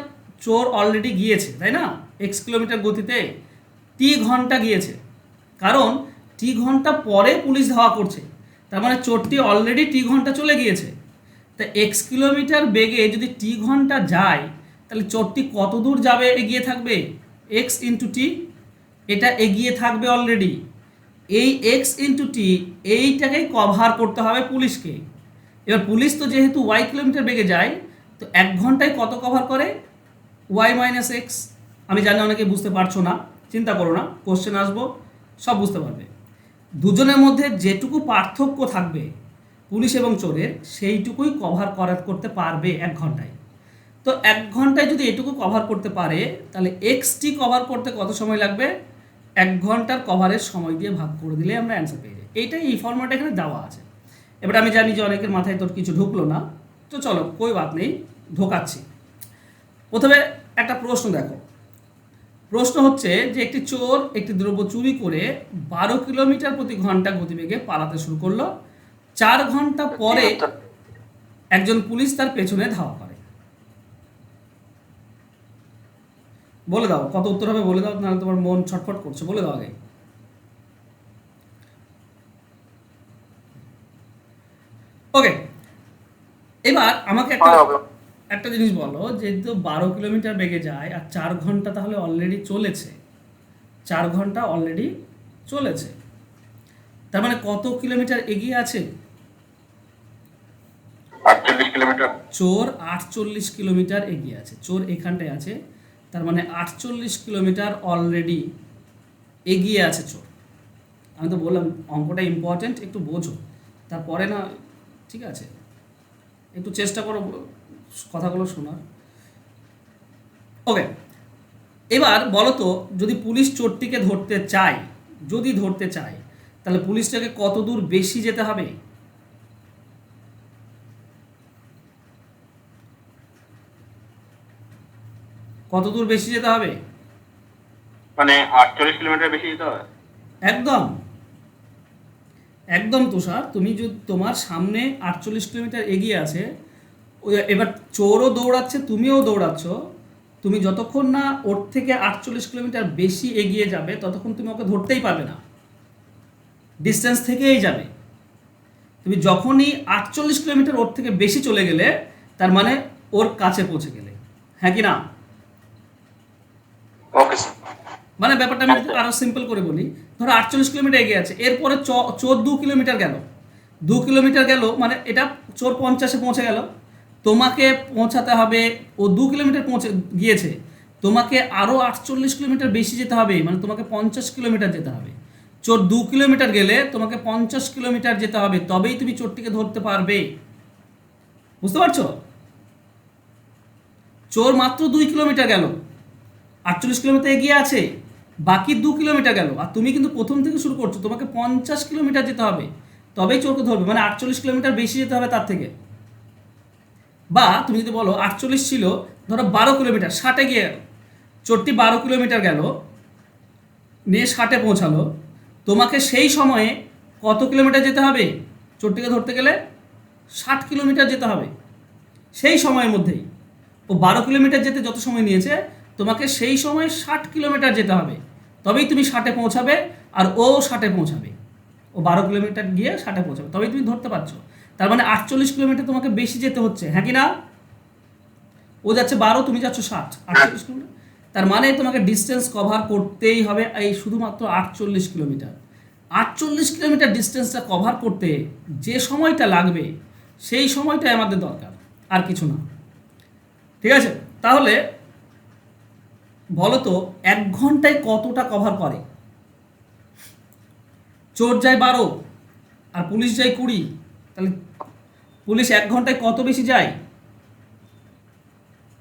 চোর অলরেডি গিয়েছে, তাই না? এক্স কিলোমিটার গতিতে টি ঘন্টা গিয়েছে, কারণ টি ঘন্টা পরে পুলিশ ধাওয়া করছে, তার মানে চোরটি অলরেডি টি ঘন্টা চলে গিয়েছে। তা এক্স কিলোমিটার বেগে যদি টি ঘন্টা যায়, তাহলে চোরটি কত দূর যাবে, এগিয়ে থাকবে? এক্স ইন্টু টি, এটা এগিয়ে থাকবে অলরেডি। এই এক্স ইন্টু টি এইটাকেই কভার করতে হবে পুলিশকে। এবার পুলিশ তো যেহেতু ওয়াই কিলোমিটার বেগে যায়, তো 1 ঘন্টায় কত কভার করে? Y minus X. আমি জানি অনেকে বুঝতে পারছো না, চিন্তা করো না, কোশ্চেন আসবো সব বুঝতে পারবে। দুজনের মধ্যে যেটুকু পার্থক্য থাকবে পুলিশ এবং চোরের, সেইটুকুই কভার করতে পারবে 1 ঘন্টায়। তো 1 ঘন্টায় যদি এটুকু কভার করতে পারে, তাহলে এক্সটি কভার করতে কত সময় লাগবে? 1 ঘন্টার কভারের সময় দিয়ে ভাগ করে দিলে আমরা অ্যান্সার পেয়ে যাই। এইটাই এই ফর্ম্যাট এখানে দেওয়া আছে। এবার আমি জানি যে অনেকের মাথায় তোর কিছু ঢুকলো না, তো চলো কই বাত নেই, ঢোকাচ্ছি। প্রথমে একটা প্রশ্ন দেখো। প্রশ্ন হচ্ছে যে একটি চোর একটি দ্রব্য চুরি করে 12 কিলোমিটার প্রতি ঘন্টা গতিবেগে পালাতে শুরু করলো। 4 ঘন্টা পরে একজন পুলিশ তার পেছনে ধাওয়া করে। বলে দাও কত উত্তর হবে, বলে দাও, নাহলে তোমার মন ছটফট করছে, বলে দাও আগে। ওকে, এবার আমাকে একটা জিনিস বলো, যেহেতু 12 কিলোমিটার বেগে যায় আর 4 ঘন্টা তাহলে অলরেডি চলেছে, 4 ঘন্টা অলরেডি চলেছে, তার মানে কত কিলোমিটার এগিয়ে আছে? 48 কিলোমিটার। চোর 48 কিলোমিটার এগিয়ে আছে। চোর এখানটায় আছে, তার মানে 48 কিলোমিটার অলরেডি এগিয়ে আছে চোর। আমি তো বললাম অঙ্কটা ইম্পর্টেন্ট, একটু বোঝো, তারপরে না, ঠিক আছে, একটু চেষ্টা করো কথাগুলো শোনার। ওকে, এবার বলো তো, যদি পুলিশ চোরটিকে ধরতে চায়, যদি ধরতে চায়, তাহলে পুলিশটাকে কত দূর বেশি যেতে হবে? কত দূর বেশি যেতে হবে? মানে 48 কিলোমিটার বেশি যেতে হবে। একদম একদম তুষার, তুমি যদি তোমার সামনে 48 কিলোমিটার এগিয়ে আছে, এবার চোরও দৌড়াচ্ছে, তুমিও দৌড়াচ্ছ, তুমি যতক্ষণ না ওর থেকে 48 কিলোমিটার বেশি এগিয়ে যাবে ততক্ষণ তুমি ওকে ধরতেই পারবে না, ডিস্টেন্স থেকেই যাবে। তুমি যখনই 48 কিলোমিটার ওর থেকে বেশি চলে গেলে, তার মানে ওর কাছে পৌঁছে গেলে, হ্যাঁ কি না? Okay sir. মানে ব্যাপারটা আমি আরো সিম্পল করে বলি, ধরো 48 কিলোমিটার এগিয়ে আছে, এরপরে চোর 2 কিলোমিটার গেল, 2 কিলোমিটার গেল, মানে এটা চোর 50-এ পৌঁছে গেল, তোমাকে পৌঁছাতে হবে, ও 2 কিলোমিটার পৌঁছে গিয়েছে, তোমাকে আরও 48 কিলোমিটার বেশি যেতে হবে, মানে তোমাকে 50 কিলোমিটার যেতে হবে। চোর 2 কিলোমিটার গেলে তোমাকে 50 কিলোমিটার যেতে হবে, তবেই তুমি চোরটিকে ধরতে পারবে। বুঝতে পারছো? চোর মাত্র 2 কিলোমিটার গেল, 48 কিলোমিটার এগিয়ে আছে, বাকি 2 কিলোমিটার গেল, আর তুমি কিন্তু প্রথম থেকে শুরু করছো, তোমাকে 50 কিলোমিটার যেতে হবে, তবেই চোরকে ধরবে, মানে 48 কিলোমিটার বেশি যেতে হবে তার থেকে। বা তুমি যদি বলো 48 ছিল, ধরো 12 কিলোমিটার, 60-এ গিয়ে গেল, চোরটি 12 কিলোমিটার গেল, নিয়ে 60-এ পৌঁছালো, তোমাকে সেই সময়ে কত কিলোমিটার যেতে হবে? চোরটিকে ধরতে গেলে 60 কিলোমিটার যেতে হবে সেই সময়ের মধ্যেই। ও 12 কিলোমিটার যেতে যত সময় নিয়েছে, তোমাকে সেই সময় 60 কিলোমিটার যেতে হবে, তবেই তুমি 60-এ পৌঁছাবে, আর ও 60-এ পৌঁছাবে, ও 12 কিলোমিটার গিয়ে 60-এ পৌঁছাবে, তবেই তুমি ধরতে পারছো। তার মানে 48 কিলোমিটার তোমাকে বেশি যেতে হচ্ছে, হ্যাঁ কি না? ও যাচ্ছে 12, তুমি যাচ্ছ 60, 48 কিলোমিটার, তার মানে তোমাকে ডিস্টেন্স কভার করতেই হবে এই শুধুমাত্র 48 কিলোমিটার। 48 কিলোমিটার ডিস্টেন্সটা কভার করতে যে সময়টা লাগবে, সেই সময়টাই আমাদের দরকার, আর কিছু না। ঠিক আছে, তাহলে বলো তো 1 ঘন্টায় কতটা কভার করে? চোর যায় 12 আর পুলিশ যায় 20, তাহলে পুলিশ 1 ঘন্টায় কত বেশি যায়?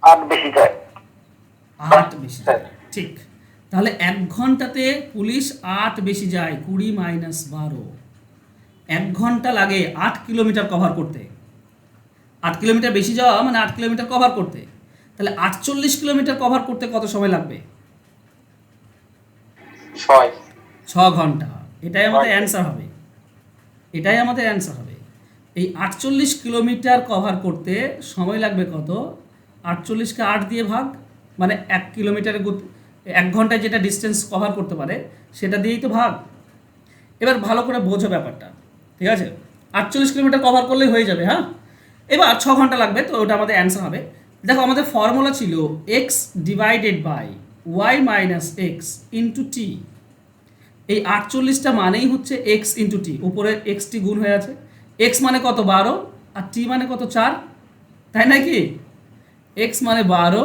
8 বেশি যায়। 8 বেশি যায়, ঠিক। তাহলে 1 ঘন্টাতে পুলিশ 8 বেশি যায়, 20 মাইনাস 12, 1 ঘন্টা লাগে 8 কিলোমিটার কভার করতে। 8 কিলোমিটার বেশি যাওয়া মানে 8 কিলোমিটার কভার করতে, তাহলে 48 কিলোমিটার কভার করতে কত সময় লাগবে? 6 ঘন্টা। এটাই আমাদের অ্যান্সার হবে, এটাই আমাদের অ্যান্সার হবে। এই 48 কিলোমিটার কভার করতে সময় লাগবে কত? 48কে 8 দিয়ে ভাগ, মানে 1 কিলোমিটারে 1 ঘন্টায় যেটা ডিস্টেন্স কভার করতে পারে সেটা দিয়েই তো ভাগ, এবার ভালো করে বোঝো ব্যাপারটা, ঠিক আছে? 48 কিলোমিটার কভার করলেই হয়ে যাবে, হ্যাঁ? এবার 6 ঘন্টা লাগবে, তো ওটা আমাদের অ্যান্সার হবে। দেখো আমাদের ফর্মুলা ছিল X divided by Y minus X into T. এই 48টা মানেই হচ্ছে এক্স ইন্টু টি, উপরে এক্সটি গুণ হয়ে আছে। এক্স মানে কত? 12, আর টি মানে কত? 4, তাই নাকি? এক্স মানে 12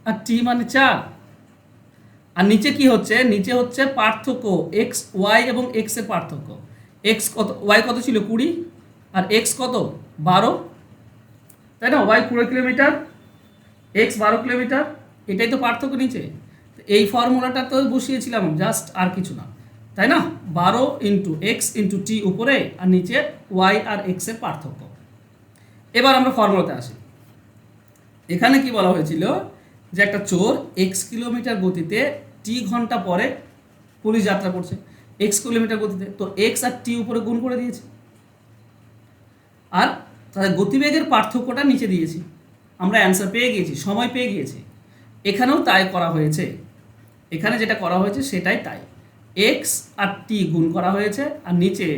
আর টি মানে 4। আর নিচে কি হচ্ছে? নিচে হচ্ছে পার্থক্য, এক্স ওয়াই এবং এক্স এর পার্থক্য। এক্স কত, ওয়াই কত ছিল? 20, আর এক্স কত? 12, তাই না? ওয়াই 20 কিলোমিটার, এক্স 12 কিলোমিটার, এটাই তো পার্থক্য নিচে। তো এই ফর্মুলাটা তো বসিয়েছিলাম জাস্ট, আর কিছু না, তাই না? 12 ইন্টু এক্স ইন্টু টি উপরে, আর নিচে ওয়াই আর এক্স এর পার্থক্য। এবার আমরা ফর্মুলাতে আসি। এখানে কি বলা হয়েছিল যে একটা চোর এক্স কিলোমিটার গতিতে টি ঘন্টা পরে পুলিশ যাত্রা করছে, এক্স কিলোমিটার গতিতে, তো এক্স আর টি উপরে গুণ করে দিয়েছে, আর তাদের গতিবেগের পার্থক্যটা নিচে দিয়েছি। আমরা অ্যান্সার পেয়ে গিয়েছি, সময় পেয়ে গিয়েছি। এখানেও তাই করা হয়েছে, এখানে যেটা করা হয়েছে সেটাই তাই। এক্স আর টি গুণ করা হয়েছে, আর নিচে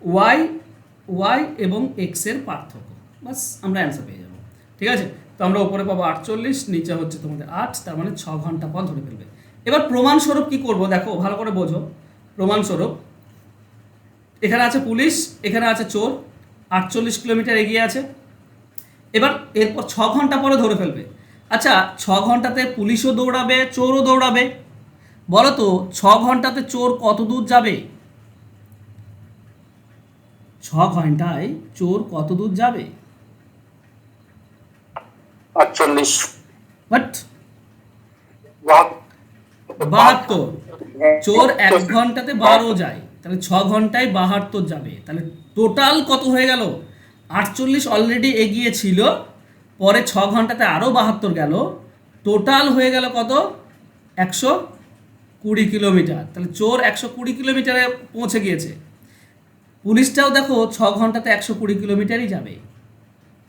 ওয়াই এবং এক্সের পার্থক্য, বাস আমরা অ্যান্সার পেয়ে যাব। ঠিক আছে? তো আমরা উপরে পাবো 48, নিচে হচ্ছে তোমাদের 8, তার মানে 6 ঘন্টা পর ধরে ফেলবে। এবার প্রমাণস্বরূপ কি করব দেখো, ভালো করে বোঝো। প্রমাণস্বরূপ, এখানে আছে পুলিশ, এখানে আছে চোর, 48 কিলোমিটার এগিয়ে আছে। এবার এরপর 6 ঘন্টা পরে ধরে ফেলবে। আচ্ছা, 6 ঘন্টাতে পুলিশও দৌড়াবে, চোরও দৌড়াবে। বলো তো 6 ঘন্টাতে চোর কত দূর যাবে? 6 ঘন্টায় চোর কত দূর যাবে? 48, বাট 72। চোর 1 ঘন্টাতে 12 যায়, তাহলে 6 ঘন্টায় 72 যাবে। তাহলে টোটাল কত হয়ে গেল? 48 অলরেডি এগিয়ে ছিল, পরে 6 ঘন্টাতে আরও 72 গেল, টোটাল হয়ে গেল কত? 120 কিলোমিটার। তাহলে চোর 120 কিলোমিটারে পৌঁছে গিয়েছে। পুলিশটাও দেখো 6 ঘন্টাতে 120 কিলোমিটারই যাবে।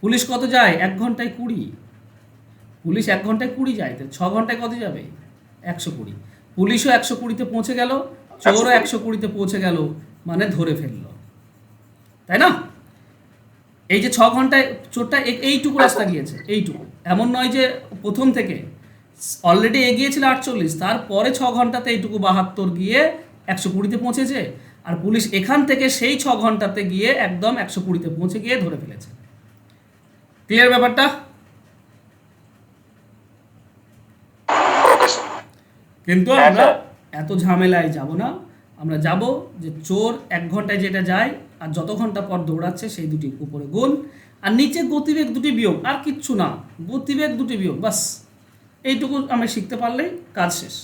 পুলিশ কত যায়? 1 ঘন্টায় 20। পুলিশ 1 ঘন্টায় 20 যায়, তো 6 ঘন্টায় কত যাবে? 120। পুলিশও 120তে পৌঁছে গেল, চোরও 120তে পৌঁছে গেল, মানে ধরে ফেললো, তাই না? এই যে 6 ঘন্টায় চোরটা এইটুকু রাস্তা গিয়েছে, এইটুকু। এমন নয় যে প্রথম থেকে অলরেডি এগিয়েছিল 48, তারপরে 6 ঘন্টাতে এইটুকু 72 গিয়ে 120তে পৌঁছেছে। আর পুলিশ এখান থেকে সেই 6 ঘন্টাতে গিয়ে একদম 120তে পৌঁছে গিয়ে ধরে ফেলেছে। ক্লিয়ার ব্যাপারটা? Okay sir. কিন্তু হ্যাঁ, আমরা স্যার। এত ঝামেলায় যাব না। আমরা যাব যে চোর 1 ঘন্টায় যেটা যায় আর যত ঘন্টা পর দৌড়াচ্ছে সেই দুটি উপরে গুণ, আর নিচে গতিবেগ দুটি বিয়োগ, আর কিচ্ছু না। গতিবেগ দুটি বিয়োগ, বাস এইটুকু আমরা শিখতে পারলেই কাজ শেষ।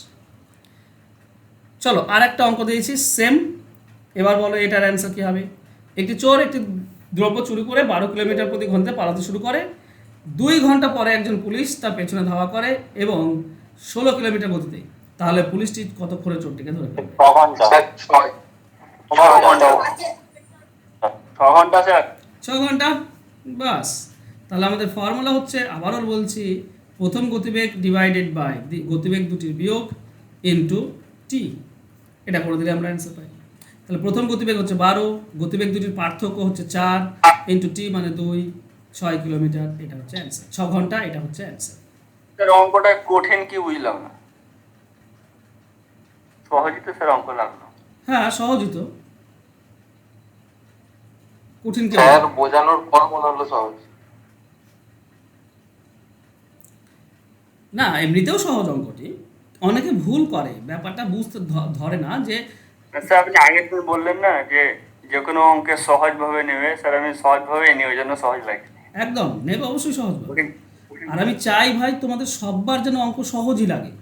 চলো আর একটা অঙ্ক দিয়েছি সেম। এবার বলো এটার অ্যান্সার কী হবে? একটি চোর একটি দ্রব্য চুরি করে 12 কিলোমিটার প্রতি ঘন্টায় পালাতে শুরু করে। 2 ঘন্টা পরে একজন পুলিশ তার পেছনে ধাওয়া করে এবং 16 কিলোমিটার গতিতে। তাহলে পুলিশটি কতক্ষণে চোরটিকে ধরে ফেলবে? 6 ঘন্টা। স্যার 6 6 ঘন্টা স্যার। 6 ঘন্টা, বাস। তাহলে আমাদের ফর্মুলা হচ্ছে, আবারও বলছি, প্রথম গতিবেগ ডিভাইডেড বাই গতিবেগ দুটির বিয়োগ ইন্টু টি। এটা করে দিলে আমরা অ্যান্সার পাই। তাহলে প্রথম গতিবেগ হচ্ছে 12, গতিবেগ দুটির পার্থক্য হচ্ছে 4 ইন্টু টি মানে 2, 6 কিলোমিটার। এটা হচ্ছে অ্যান্সার, 6 ঘন্টা, এটা হচ্ছে অ্যান্সার। স্যার অঙ্কটা কঠিন কি বুঝলাম না। সহজই তো স্যার অঙ্ক লাগলো। হ্যাঁ, সহজই তো, কঠিন কি? স্যার বোঝানোর পর মনে হলো সহজ। না, এমনিতেও সহজ অঙ্কটি, অনেকে ভুল করে, ব্যাপারটা বুঝতে ধরে না যে স্যার আপনি আগে তো বললেন না যে যে কোনো অঙ্কে সহজভাবে নেবে। স্যার আমি সহজভাবে নিই, ওই জন্য সহজ লাগে। একদম নেবে, অবশ্যই সহজ হবে। কঠিন আর আমি চাই ভাই তোমাদের সববার যেন অঙ্ক সহজই লাগে।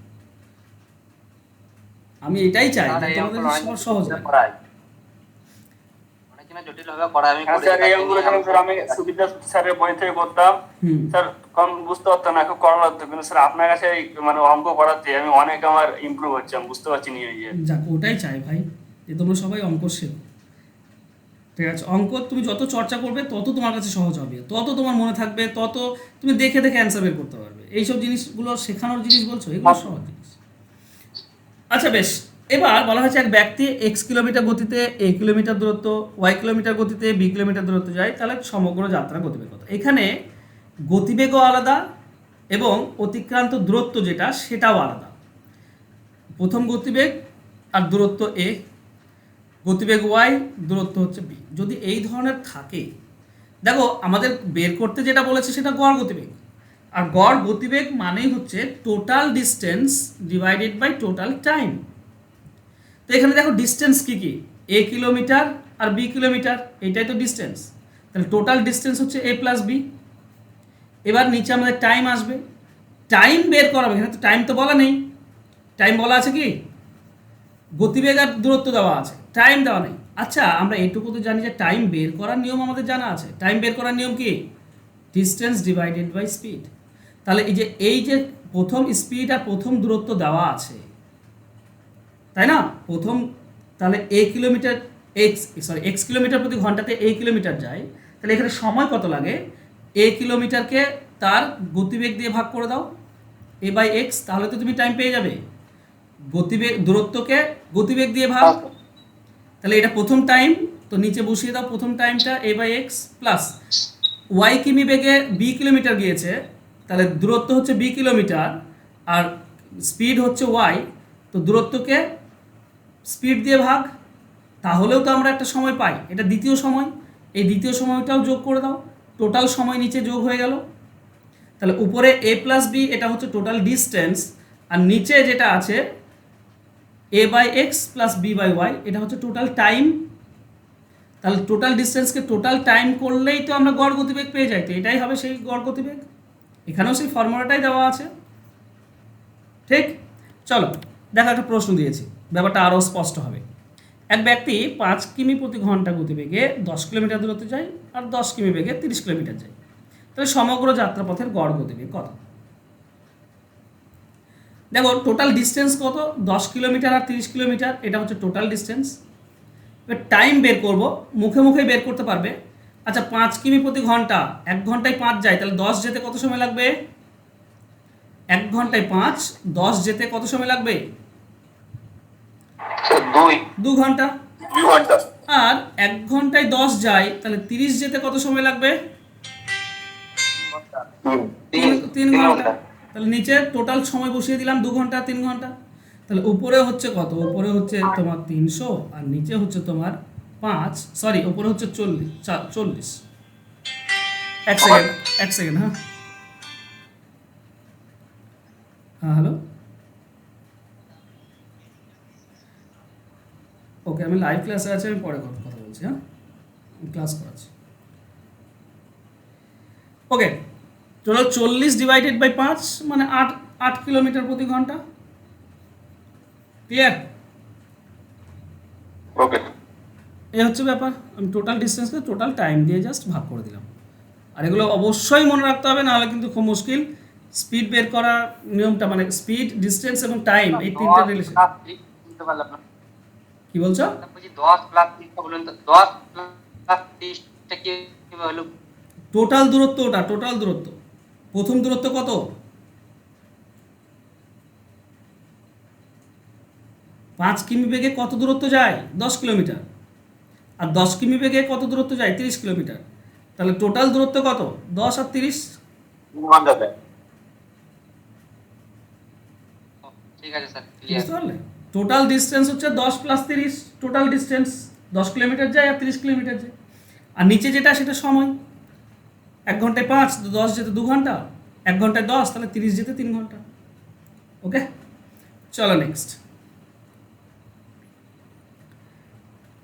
আমি এটাই চাই স্যার, যে এই তোমাদের অঙ্কগুলো সবার সহজ লাগে। করাই অনেক কিনা জটিল ভাবে করাই, আমি হ্যাঁ করি স্যার, এই তাই অঙ্কগুলো নিয়ে যখন স্যার আমি সুবিধা স্যারের বই থেকে করতাম, হুম। স্যার কম বুঝতে পারতাম না, খুব করা লাগতো। কিন্তু স্যার আপনার কাছে মানে অঙ্ক করাতে আমি অনেক আমার ইমপ্রুভ হচ্ছে, আমি বুঝতে পারছি নিজে নিজে। যাক, ওটাই চাই ভাই, যে তোমরা সবাই অঙ্ক শেখো। ঠিক আছে? অঙ্ক তুমি যত চর্চা করবে তত তোমার কাছে সহজ হবে, তত তোমার মনে থাকবে, তত তুমি দেখে দেখে অ্যান্সার বের করতে পারবে। এইসব জিনিসগুলো শেখানোর জিনিস বলছো, এগুলো সহজ জিনিস। আচ্ছা বেশ, এবার বলা হয়েছে এক ব্যক্তি x কিলোমিটার গতিতে a কিলোমিটার দূরত্ব, y কিলোমিটার গতিতে b কিলোমিটার দূরত্ব যায়, তাহলে সমগ্র যাত্রা গতিবেগ কত? এখানে গতিবেগও আলাদা এবং অতিক্রান্ত দূরত্ব যেটা সেটাও আলাদা। প্রথম গতিবেগ আর দূরত্ব a, গতিবেগ y, দূরত্ব হচ্ছে b। যদি এই ধরনের থাকে, দেখো আমাদের বের করতে যেটা বলেছে সেটা গড় গতিবেগ, আর গড় গতিবেগ মানেই হচ্ছে total distance divided by total time. তো এখানে দেখো ডিস্টেন্স কি কি, a কিলোমিটার আর b কিলোমিটার, এটাই তো ডিস্টেন্স। তাহলে টোটাল ডিস্টেন্স হচ্ছে a প্লাস b। এবার নিচে আমাদের টাইম আসবে, টাইম বের করাবে। এখানে তো টাইম তো বলা নেই, টাইম বলা আছে কি, গতিবেগ আর দূরত্ব দেওয়া আছে, টাইম দেওয়া নেই। আচ্ছা, আমরা এইটুকু তো জানি যে টাইম বের করার নিয়ম আমাদের জানা আছে। টাইম বের করার নিয়ম কি, ডিস্টেন্স ডিভাইডেড বাই স্পিড। তাহলে এই যে প্রথম স্পিড আর প্রথম দূরত্ব দেওয়া আছে, তাই না? প্রথম, তাহলে এক্স কিলোমিটার প্রতি ঘন্টাতে a কিলোমিটার যায়, তাহলে এখানে সময় কত লাগে? a কিলোমিটারকে তার গতিবেগ দিয়ে ভাগ করে দাও, a বাই এক্স, তাহলে তো তুমি টাইম পেয়ে যাবে। গতিবেগ দূরত্বকে গতিবেগ দিয়ে ভাগ, তাহলে এটা প্রথম টাইম, তো নিচে বসিয়ে দাও প্রথম টাইমটা a by X plus y কিমি বেগে b কিলোমিটার গিয়েছে, তাহলে দূরত্ব হচ্ছে b কিলোমিটার আর স্পিড হচ্ছে y, তো দূরত্বকে স্পিড দিয়ে ভাগ, তাহলেও তো আমরা একটা সময় পাই। এটা দ্বিতীয় সময়, এই দ্বিতীয় সময়টাও যোগ করে দাও, টোটাল সময় নিচে যোগ হয়ে গেল। তাহলে উপরে a প্লাস বি এটা হচ্ছে টোটাল ডিস্টেন্স, আর নিচে যেটা আছে a by X plus B by Y এটা হচ্ছে টোটাল টাইম। তাহলে টোটাল ডিস্টেন্সকে টোটাল টাইম করলেই তো আমরা গড় গতিবেগ পেয়ে যাই, তো এটাই হবে সেই গড় গতিবেগ। এখানেও সেই ফর্মুলাটাই দেওয়া আছে, ঠিক? চলো দেখো, একটা প্রশ্ন দিয়েছি, ব্যাপারটা আরও স্পষ্ট হবে। এক ব্যক্তি 5 কিমি প্রতি ঘন্টা গতিবেগে 10 কিলোমিটার দূরত্ব যায় আর 10 কিমি বেগে 30 কিলোমিটার যায়, তাহলে সমগ্র যাত্রাপথের গড় গতিবেগ কত? দেখো টোটাল ডিস্টেন্স কত, 10 কিলোমিটার আর 30 কিলোমিটার, এটা হচ্ছে টোটাল ডিস্টেন্স। এবার টাইম বের করব, মুখে মুখে বের করতে পারবে। আচ্ছা, 5 কিমি প্রতি ঘন্টা, 1 ঘন্টায় 5 যায়, তাহলে 10 যেতে কত সময় লাগবে? 1 ঘন্টায় 5, 10 যেতে কত সময় লাগবে? 2 ঘন্টা। 2 ঘন্টা। আর 1 ঘন্টায় 10 যায়, তাহলে 30 যেতে কত সময় লাগবে? 3 ঘন্টা। তাহলে নিচে টোটাল সময় বসিয়ে দিলাম 2 ঘন্টা 3 ঘন্টা। তাহলে উপরে হচ্ছে কত? উপরে হচ্ছে তোমার 300 আর নিচে হচ্ছে তোমার 5, সরি উপরে হচ্ছে 40। এক সেকেন্ড, হ্যাঁ হ্যাঁ, হ্যালো, ওকে, আমি লাইভ ক্লাসে আছি, আমি পরে কথা বলছি। হ্যাঁ, ক্লাস করাচ্ছি। ওকে, টোটাল 40 ডিভাইডেড বাই 5 মানে 8 কিলোমিটার প্রতি ঘন্টা। ক্লিয়ার? ওকে, এই হচ্ছে ব্যাপার। আমি টোটাল ডিস্টেন্সকে টোটাল টাইম দিয়ে জাস্ট ভাগ করে দিলাম। আর এগুলো অবশ্যই মনে রাখতে হবে, নাহলে কিন্তু খুব মুশকিল। স্পিড বের করার নিয়মটা, মানে স্পিড, ডিস্টেন্স এবং টাইম, এই তিনটা রিলেশন। বুঝতে পারলাম না, কি বলছো? বুঝি 10 প্লাস 30 বলুন তো, 10 প্লাস 30 টা কি হলো? টোটাল দূরত্ব, ওটা টোটাল দূরত্ব। প্রথম দূরত্ব কত? 5 কিমি বেগে কত দূরত্ব যায়? 10 কিলোমিটার। আর 10 কিমি বেগে কত দূরত্ব যায়? 30 কিলোমিটার। তাহলে টোটাল দূরত্ব কত? 10 আর 30। 3 ঘন্টা দেয়। ঠিক আছে স্যার, ক্লিয়ার। বুঝতে পারলে? টোটাল ডিস্টেন্স হচ্ছে 10 প্লাস 30, টোটাল ডিস্টেন্স 10 কিলোমিটার যায় আর 30 কিলোমিটার যায়। আর নিচে যেটা সেটা সময়, 1 ঘন্টায় 5, 10 যেতে 2 ঘন্টা, 1 ঘন্টায় 10, তাহলে 30 যেতে 3 ঘন্টা। ওকে, চলো নেক্সট।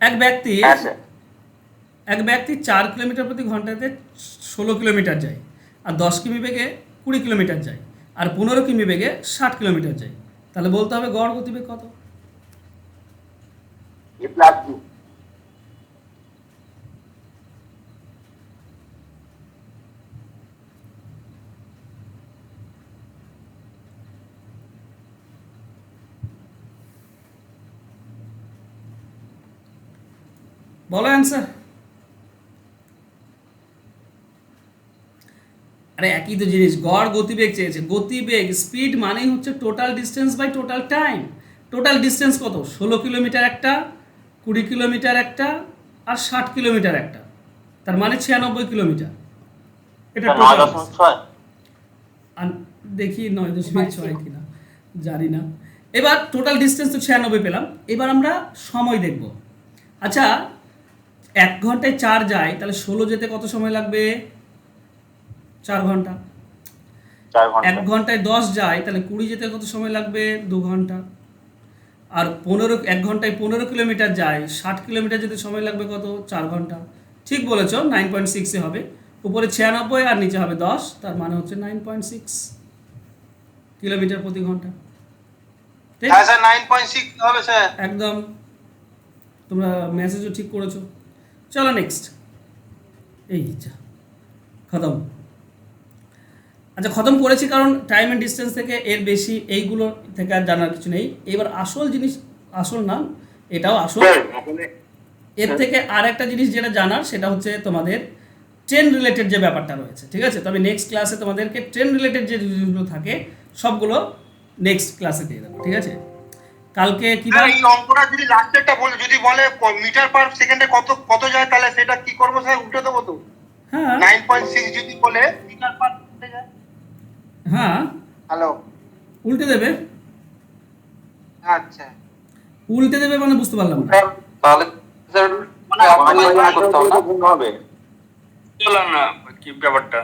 এক ব্যক্তি 4 কিলোমিটার প্রতি ঘন্টাতে 16 কিলোমিটার যায় আর 10 কিমি বেগে 20 কিলোমিটার যায় আর 15 কিমি বেগে 60 কিলোমিটার যায়, তাহলে বলতে হবে গড় গতিবেগ কত? A plus B। বলো অ্যান্সার। আরে একই তো জিনিস, গড় গতিবেগ চেয়েছে। গতিবেগ, স্পিড মানেই হচ্ছে total distance by total time. Total distance কত? 16 কিলোমিটার একটা, 20 কিলোমিটার একটা, আর 60 কিলোমিটার একটা, তার মানে 96 কিলোমিটার। এটা টোটাল। 9.6 আর দেখি 9.6 কিনা, জানি না। এবার টোটাল ডিস্টেন্স তো 96 পেলাম, এবার আমরা সময় দেখব। আচ্ছা, 1 ঘন্টায় 4 যায়, তাহলে 16 যেতে কত সময় লাগবে? 4 ঘন্টা। 4 1 ঘন্টা ঘন্টায় 10 যায়, তাহলে 20 যেতে কত সময় লাগবে? 2 ঘন্টা। আর 1 ঘন্টায় 15 কিলোমিটার যায়, 60 কিলোমিটার যেতে সময় লাগবে কত? 4 ঘন্টা। ঠিক বলেছ, 9.6 হবে। উপরে 96 আর নিচে হবে 10, তার মানে হচ্ছে 9.6 কিলোমিটার প্রতি ঘন্টা। ঠিক? হ্যাঁ স্যার 9.6 হবে স্যার। একদম, তোমরা মেসেজও ঠিক করেছো। চলো নেক্সট। এই যা খতম। আচ্ছা, খতম করেছি কারণ টাইম অ্যান্ড ডিস্টেন্স থেকে এর বেশি এইগুলো থেকে আর জানার কিছু নেই। এবার আসল জিনিস, আসল না, এটাও আসল, এর থেকে আর একটা জিনিস যেটা জানার সেটা হচ্ছে তোমাদের ট্রেন রিলেটেড যে ব্যাপারটা রয়েছে। ঠিক আছে, তবে নেক্সট ক্লাসে তোমাদেরকে ট্রেন রিলেটেড যে জিনিসগুলো থাকে সবগুলো নেক্সট ক্লাসে দিয়ে দেবো। ঠিক আছে, কালকে কি স্যার এই অঙ্কটা যদি লাস্টেরটা বলে, যদি বলে মিটার পার সেকেন্ডে কত কত যায়, তাহলে সেটা কি করব স্যার? উল্টে দেবো তো? হ্যাঁ 9.6 যদি বলে মিটার পার সেকেন্ডে যায়। হ্যাঁ হ্যালো, উল্টে দেবে। আচ্ছা উল্টে দেবে মানে বুঝতে পারলাম না। তাহলে স্যার মানে করতে হবে না? হবে। বললাম না কি ব্যাপারটা।